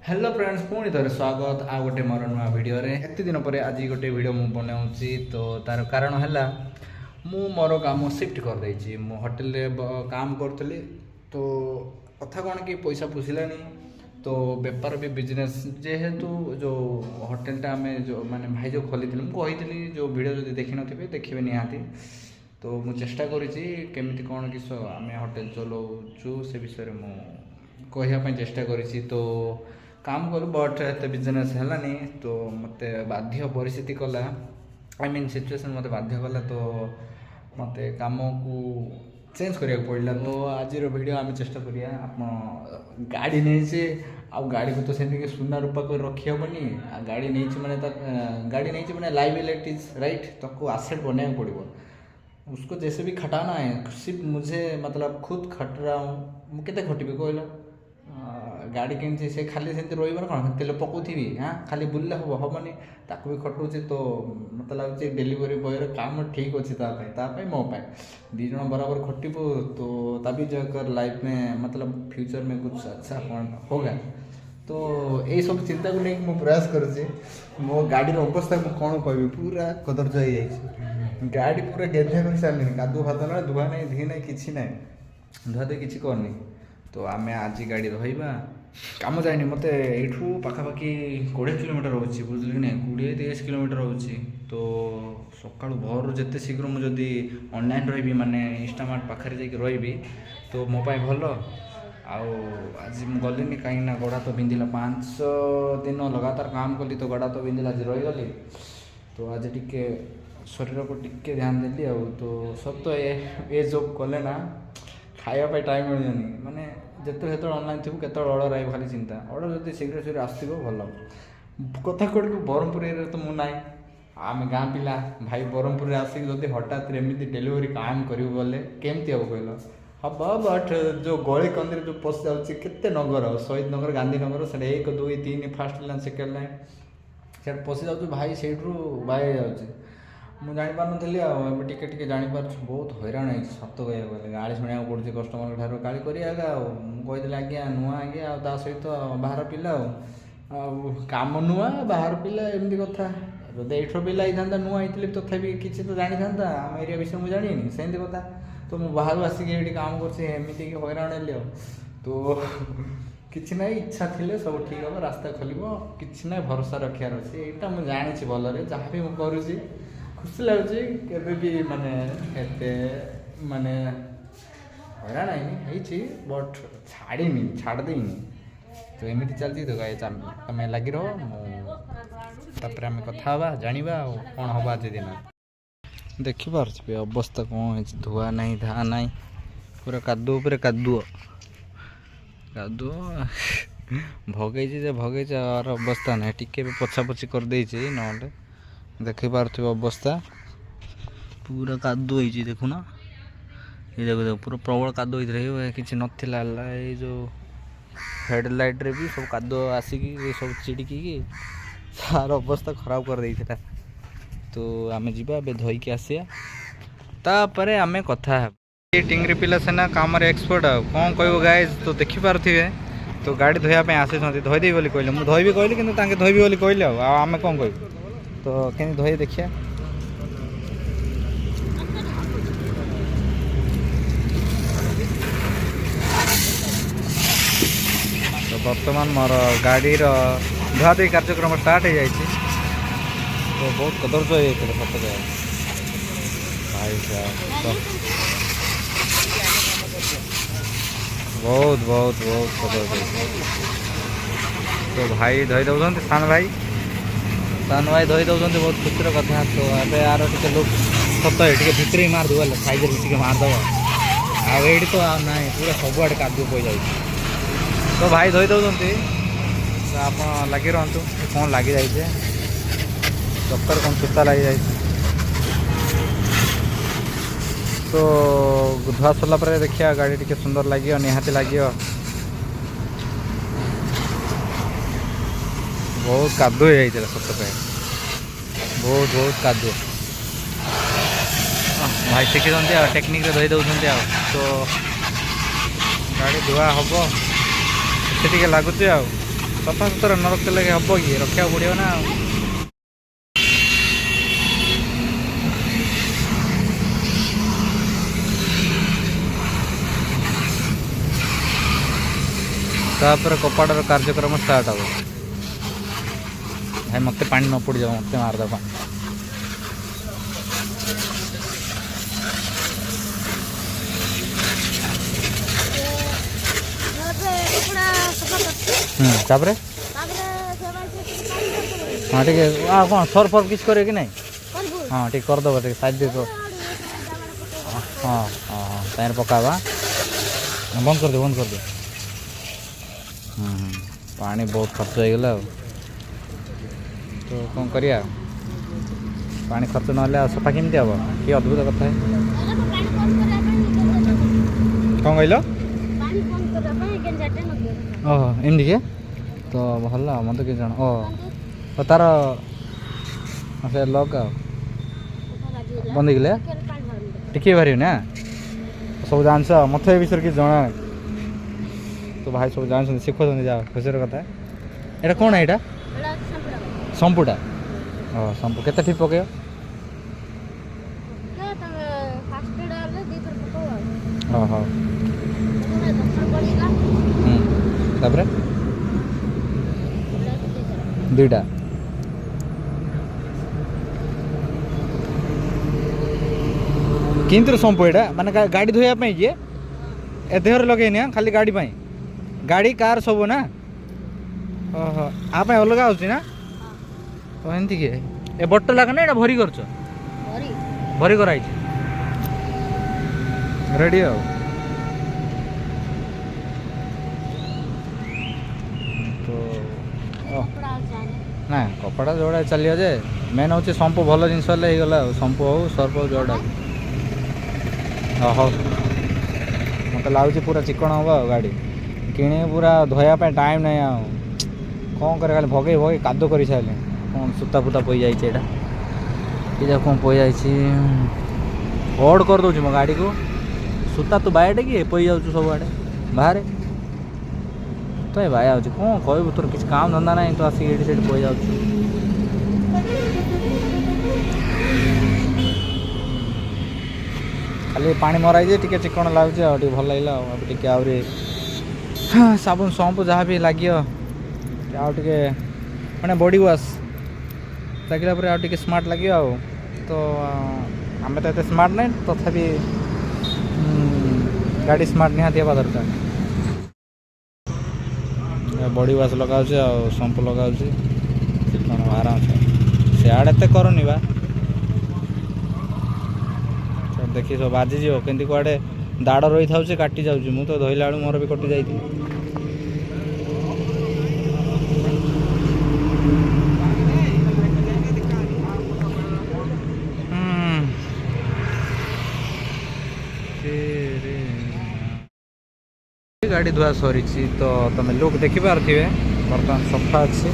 Hello friends पुणी थे स्वागत आ गोटे मोर नुआ भिडियो एत दिन पर आज गोटे भिडियो मु बनाऊँगी तो तार कारण है मु मोर काम शिफ्ट कर देछि मु होटल रे काम करूँ तो कथा कौन कि पैसा पुषिलानी तो बेपार भी बिजनेस जेहेतु जो होटेलटा आम जो माने भाई जो खोली मुझे जो भिडियो जो देखी नथिबे देखिबे निहाती तो मु चेष्टा करी केमिति कौन कि आम होटेल चलाऊँ से विषय में कहवाई चेष्टा करी तो काम करूँ बट एत बिजनेस है तो मत बाध्य परिस्थिति कला आई मीन सिचुएसन मत बाध्य कला तो मत काम को चेंज करा पड़ा तो आज वीडियो आम चेष्टा करिया आप गाड़ी नहीं आउ गाड़ी को तो से सुना रूपा कर रखी हेनी गाड़ी नहीं मैंने गाड़ी नहीं मैंने लाइबिलिटीज राइट तो आसेट बनाया पड़ो उसको जैसे भी खटाना है सिर्फ मुझे मतलब खुद खट रहा हूँ मुझे खटिबी कहला गाड़ी कि से खाली से रोवर कौन तेल पकाउथी हाँ खाली बुल्ले हम हेनी ताकू भी खटुचे तो मत लगे डेलीवरी बॉयर काम ठीक अच्छे मोपाई दी जन बराबर खटबू तो तभी जाकर लाइफ में मतलब फ्यूचर में कुछ अच्छा होगा तो यही सब चिंता को लेकिन मुझे प्रयास करुँचे मो गाड़ी अवस्था मुझे कौन कह पूरा कदर्ज हो जाए गाड़ी पूरा गेधा कर सारे कादू फाद ना धुआ नहीं धी नहीं कि ना धुआ धुई किसी करनी तो आम आज गाड़ी रहा कम जाए मत यू पखापाखि 20 किलोमीटर रोचे बुझल ना 20-30 किलोमीटर रोचे तो सका भोर जिते शीघ्र मुझे ऑनलाइन रही माने इंस्टामार्ट पाखे जाकि रही तो मो भल आज गलिनी कहीं गोड़ा तो बिंधिला 5 दिन लगातार काम कली तो गोड़ा तो बिंधिला आज रहीगली तो आज टिके शरीर को टिके ध्यान देली तो सब तो ये जॉब कले ना खावाई टाइम मिलनी माने जिते जो ऑनलाइन थी केत अर्डर आई खाली चिंता अर्डर जब शीघ्र शीघ्र आसो भल कथा कौन ब्रह्मपुर तो मुझे ना आम गाँ पिला भाई ब्रह्मपुर आसिक जब हठात एमती डेलीवरी काम करूँ बोले केमती हम कहल हम बट जो गली कंदी जो पशि जाऊँगी केते नगर शहीद नगर गांधीनगर से 1 2 3 फास्ट लाइन सेकेंड लाइन से पशि जाऊँ भाई से बाहर जाऊँगी मुझे जापारी टिके टिके जापर बहुत हैरान है सत कह गले गाड़ी शुणा पड़े कस्टमर ठार गाड़ी करा कहीदे आज्ञा नुआ आज्ञा ता सहित बाहर पिला कम नुआ बाहर पिला एमती कथा जब एठर पिला होता नुआ होती तथापि किसी तो जानी था आम एरिया विषय मुझे जानी सेमती कथा तो मुझे बाहर आसिक ये काम करमती हैरान हेली तो किसी ना इच्छा थी सब ठीक हम रास्ता खोल कि ना भरोसा रखार अच्छे यहाँ मुझे जानी भलरे जहाँ भी मुझे करुँची खुशी लगुच भी माने माने हैरान है बट छाड़नी छाड़ देनी तो एमती चलती तो गाय तुम लगी रहा आम कथा जाना कौन हम आज दिन देखिपे अवस्था कौन है धुआ नहीं धा नहीं पूरा कादुओ पूरा कादुओ कादुओ भगई भगई अवस्था ना टिके पछा पछी कर देछि ना देखी पार्थिव अवस्था पूरा कादू होती देखुना ये देखो देखो पूरा प्रबल कादू होती किसी नथिला ये जो हेडलाइट रे भी सब कादू आसिकी सब चिड़की सार अवस्था खराब कर देता तो आम जा धोईकी आसिया तापर आम कथा ये टिंगरी पिला सेना काम एक्सपर्ट कौन कह गाइज तो देखिपे तो गाड़ी धोयापी आसी धोईदे बोली कहले मुझे धोबी कहली कि धोबी बोली कहले आम कौन कह तो कहीं धोई देखिए तो बर्तमान मोर गाड़ी धुआधुई कार्यक्रम स्टार्ट हो जाए तो बहुत कदर्ज हो जाते सत भाई साहब तो बहुत बहुत बहुत कदर्ज तो भाई धोई दौरान सान भाई सान भाई धोई दौरान बहुत खुशी कथा तो अब यार टे लोग सत टे भितर ही मार दूल साइज टे मारदेव आए तो ना पूरा सबुआड़े कादू पड़ जाए तो भाई धोई दौरान तो आप लगी रुँ कौन लगी जाए चक्कर कौन सूता लगी जाए तो धुआ सरला देखिए गाड़ी टे सुंदर लगे निहाती लगे बहुत कादू हो जाता सत पे बहुत बहुत कादू भाई शिखी टेक्निक धोई दौरान तो गाड़ी धुआ हम से लगुच सफा सुतरा न रखते लगे हम कि रखा पड़ो ना। तापर कपाटर कार्यक्रम स्टार्ट हम भाई मत पानी न पड़ जाओ मत मारद पानी तापर हाँ ठीक है कौन सर फर किस करे कि नहीं हाँ ठीक करदेव ठीक साइड दे हाँ हाँ पैर पकावा बंद कर दे बंद कर दे। पानी बहुत खर्च हो गला तो कौन करिया पानी खर्च ना सफा केमती हम कि अद्भुत कथा है कौन कहल ओह एमती के तो भल मत कि जान ओ तार से लग बंद गले टिके बाहर ना सब जान मत विषय कि जना तो भाई सब जान शिखुं जा खुशी कथा यहाँ कौन है यहाँ संपुटा संपु के ठीक पक दुईटा किंतु संपु यहाँ माने गाड़ी धोयापाई किए ए देहर लगे खाली गाड़ी पाई गाड़ी कार सब ना ओहो आप अलग आना एमती कि ए बट लगा ना भरी कर भरी कराई रेडी आ तो ना कपड़ा जोड़ा चलिए जे मेन हूँ संपु भल जिनस गला संपु हो सर्फ हो जोड़ा हो मत लगुच पूरा चिकन हम गाड़ी किणी पूरा धोयापाई टाइम नहीं आ कौन करे खाली भगे भगे कादो कर सारे कौन सूता फूता पई जाइए ये कौन पई जाइए ओड कर दूँ मो गाड़ी को सूता तू बाएटे कि पई जाऊ सब आड़े बाहर तो ये भाई आज कौन कहबू तोर किसी काम धंदा ना तो आसिक ये पई जाऊ खाली पानी मराई टे चिकन लगुच भल लगे टे आहरी साबुन संपु जहाँ भी लगे आउे मैंने बॉडी वाश लगे आगे स्मार्ट लगे तो आम तो ये स्मार्ट नहीं तथापि गाड़ी स्मार्ट निहाती हवा दरकार बॉडी वाश लगाऊँ संपु लगाऊँ चिकन आराम से आड़े तो करनी बा देखी सब बाजिज के कड़े दाड़ रही था काटी जाऊँ मुझे तो धोला बेलू मोर भी कटि जाती गाड़ी धुआ सरी तो तुम लुक देखिपारे बर्तमान सफा अच्छी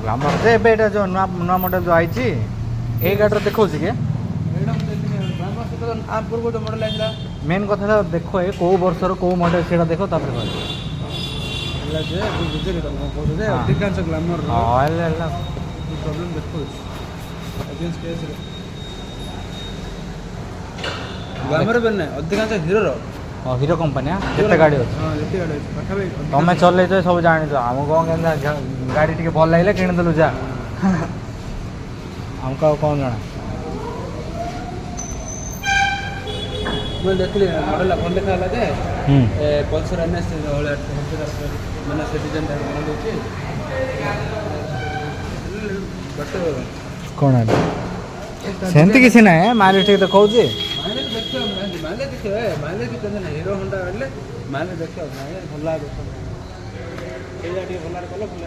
ग्लामर जे एटा जो नुआ मॉडल जो आई ए गाड़ी देखा कि मेन कथा देख ये कौ वर्षर कौ मॉडल से देख अधिकांश ग्लामर प्रॉब्लम देखो ग्लामर बेन अधिकांश हीरो हीरो कंपनी जिते गाड़ी अच्छे तुम्हें चल सब जान आम कौन गाड़ी टी भल लगे किदेलु जा आमको कौन जाना मैं देखली मॉडल भल देखा जे पल्सर एनएस मैंने से डिजाइन बना କ'ଣ ହେଲା ସେମିତି କିଛି ନାହିଁ ମାଇଲେଜ ଟିକେ ଦେଖାଉଛି ମାଇଲେଜ ଦେଖିବ ମାଇଲେଜ ଦେଖିବ ମାଇଲେଜ କିଛି ନାହିଁ ହିରୋ ହୋଣ୍ଡା ହେଲେ ମାଇଲେଜ ଦେଖିବ ମାଇଲେଜ ଭଲ ଲାଗେ ଏଇଟା ଟିକେ ଭଲ କଲେ ଭଲ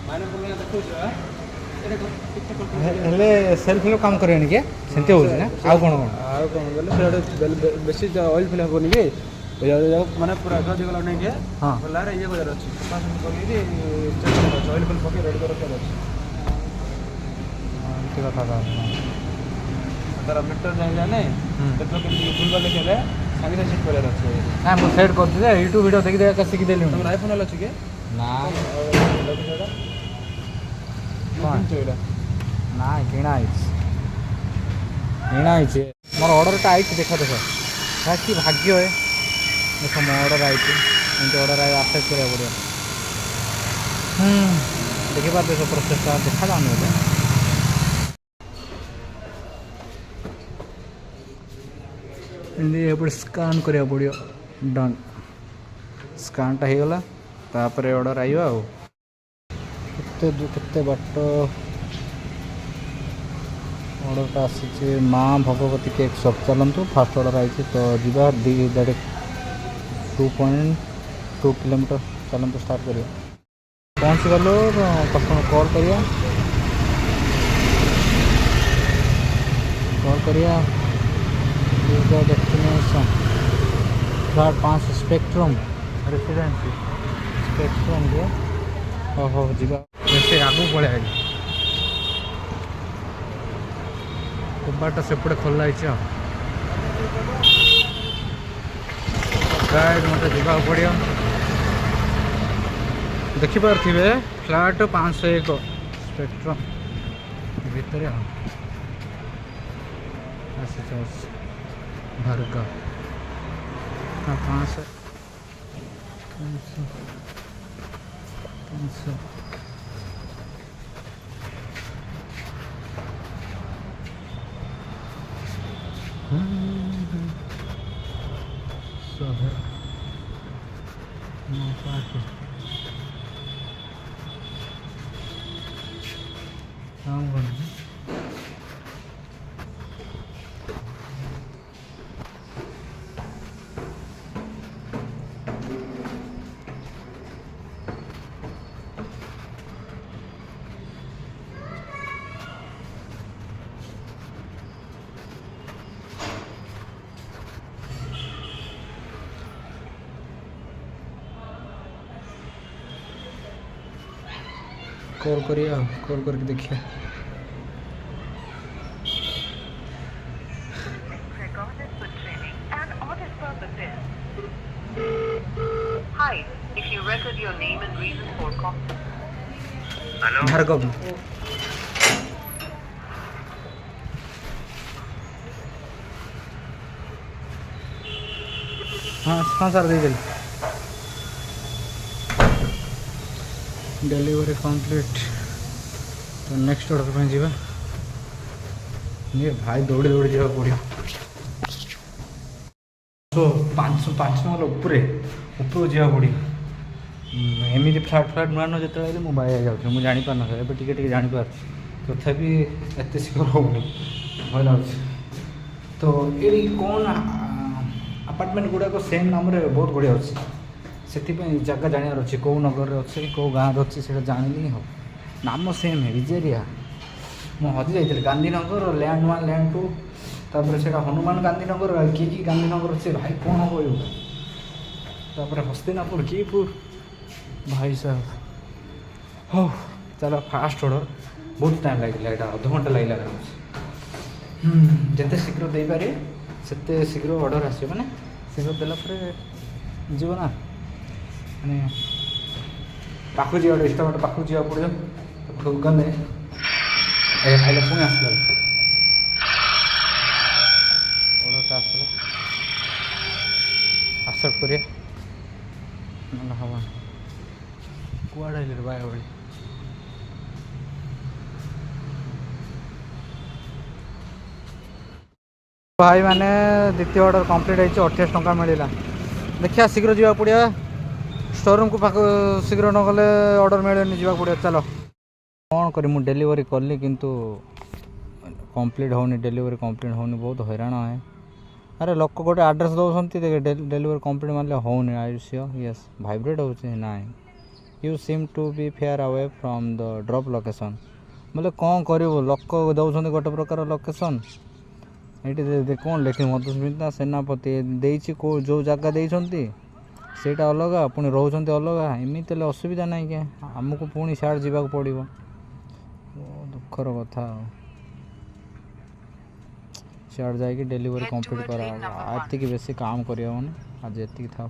ମାଇଲେଜ ଭଲ ଦେଖାଉଛି ହେଲେ ସେଲ୍ଫ ଫିଲ୍ କାମ କରିବେନି କି ସେମିତି ହେଉଛି ନା ଆଉ କ'ଣ ବୋଲେ ସେଇଟା ବେଶୀ ଅଏଲ୍ ଫିଲ୍ ହେବନି କି ମାନେ ପୁରା ଗଜ ଗଲା ନାଇଁ କି ହଁ ଗଲାରେ ଇଏ କରିବାର ଅଛି ସଫାସଫି କରିକି ଅଏଲ୍ ଫିଲ୍ ପକେଇ ରେଡ଼ି କରିବାର ଅଛି ଏମିତି କଥା ତାର ମିଟର ଯାଇଯାନେ ପେଟ୍ରୋଲ କେମିତି ଭୁଲଭାଲ ଦେଖିଲେ ସାଙ୍ଗେ ସାଙ୍ଗେ ସେଟ୍ କରିବାର ଅଛି ନା ମୁଁ ସେଟ୍ କରୁଛି ଯେ ୟୁଟ୍ୟୁବ ଭିଡ଼ିଓ ଦେଖି ଦେଖା ଶିଖିଦେଲି ତମର ଆଇଫୋନ୍ ହେଲେ ଅଛି କି ନା କ'ଣ ନା କିଣା ହେଇଛି ମୋର ଅର୍ଡ଼ରଟା ଆଇଛି ଦେଖ କି ଭାଗ୍ୟ ଦେଖ ମୋ ଅର୍ଡ଼ର ଆଇଛି ଏମିତି ଅର୍ଡ଼ର ଆକ୍ସେପ୍ଟ କରିବାକୁ ପଡ଼ିବ ଦେଖିପାରୁଛ ସେ ପ୍ରୋସେସ୍ଟା ଦେଖାଯାଉନି ବୋଧେ ଏମିତି ଏପଟେ ସ୍କାନ୍ କରିବାକୁ ପଡ଼ିବ ଡନ୍ ସ୍କାନ୍ଟା ହେଇଗଲା ତାପରେ ଅର୍ଡ଼ର ଆଇବ ଆଉ କେତେ ବାଟ ଅର୍ଡ଼ରଟା ଆସିଛି ମା ଭଗବତୀ କେକ୍ ସପ୍ ଚାଲନ୍ତୁ ଫାଷ୍ଟ ଅର୍ଡ଼ର ଆଇଛି ତ ଯିବା 2.2 କିଲୋମିଟର ଚାଲନ୍ତୁ ଷ୍ଟାର୍ଟ କରିବା ପହଞ୍ଚିଗଲୁ କଷ୍ଟମର କଲ୍ କରିବା destination flat 5 spectrum residency spectrum के ओहो जीवा वैसे आगू पड़े आई कबाटा सेपटे खोला गाइड मत जा पड़ो देखिपे फ्लैट 501 स्पेक्ट्रम भितर भर्गा 500 कॉल करिए कॉल करके देखिए Hi, if you record your name and reason for call. Hello. Bhargava हाँ सर दे डिलीवरी कंप्लीट तो नेक्स्ट ऑर्डर पे जीवा ये भाई दौड़ी दौड़ी जावा पड़ो तो 500 मतलब उपरे जावा पड़ो एमती फ्लाट नुआ नुआ जो मुझे बाया जाऊँ मुझे जापार ना ए टे जापार तथापि एत शीघ्र होनी भय लगे तो ये कौन अपार्टमेंट गुड़ाक सेम नाम बहुत बढ़िया अच्छे से जगह जानवर अच्छे कौ नगर अच्छे कौ गाँव अच्छे से जानी ही हम नाम सेम है विजेरिया मुझे हजि जाइए गांधीनगर लैंड 1 लैंड 2 तापर से हनुमान गांधीनगर कि गांधीनगर अच्छे भाई कौन हम तापर हस्तिनापुर कीपुर भाई साहब हो चलो फास्ट ऑर्डर बहुत टाइम लगे यहाँ अध घंटा लगे जिते शीघ्र दे पारे से शीघ्र ऑर्डर आस मैंने शीघ्र देलापर जीव ना मैंने पाखु जा इष्टमट पाखु जा पड़ो पाखु गले खाइले पुणी आसला ऑर्डरटा आसला एक्सेप्ट करिए ना हम कुआड़े बाय भाई भाई मैंने द्वितीय ऑर्डर कंप्लीट है 28 टंका मिलला देखिए शीघ्र जा पड़ा स्टोर रूम को शीघ्र न गले ऑर्डर मिले जा पड़ा चलो। କ'ଣ କରି ମୁଁ ଡେଲିଭରି କଲି କିନ୍ତୁ କମ୍ପ୍ଲିଟ୍ ହେଉନି, ଡେଲିଭରି କମ୍ପ୍ଲିଟ୍ ହେଉନି, ବହୁତ ହଇରାଣ ହେ। ଆରେ ଲୋକ ଗୋଟେ ଆଡ୍ରେସ୍ ଦେଉଛନ୍ତି ଡେଲିଭରି କମ୍ପ୍ଲିଟ୍ ମାରିଲେ ହେଉନି। ଆୟୁଷ୍ୟ ୟେସ୍ ଭାଇବ୍ରେଟ୍ ହେଉଛି ନାଇଁ। You seem to be far away from the drop location. ବୋଲେ କ'ଣ କରିବୁ, ଲୋକ ଦେଉଛନ୍ତି ଗୋଟେ ପ୍ରକାର ଲୋକେସନ୍, ଏଇଠି କ'ଣ ଲେଖି ମଧୁସ୍ମିତା ସେନାପତି ଦେଇଛି, କେଉଁ ଯେଉଁ ଜାଗା ଦେଇଛନ୍ତି ସେଇଟା ଅଲଗା, ପୁଣି ରହୁଛନ୍ତି ଅଲଗା। ଏମିତି ହେଲେ ଅସୁବିଧା ନାହିଁ କି, ଆମକୁ ପୁଣି ସିଆଡ଼େ ଯିବାକୁ ପଡ଼ିବ। ଦୁଃଖର କଥା ଆଉ, ସିଆଡ଼େ ଯାଇକି ଡେଲିଭରି କମ୍ପ୍ଲିଟ୍ କରାହେବ। ଏତିକି ବେଶୀ କାମ କରିହେବନି, ଆଜି ଏତିକି ଥାଉ।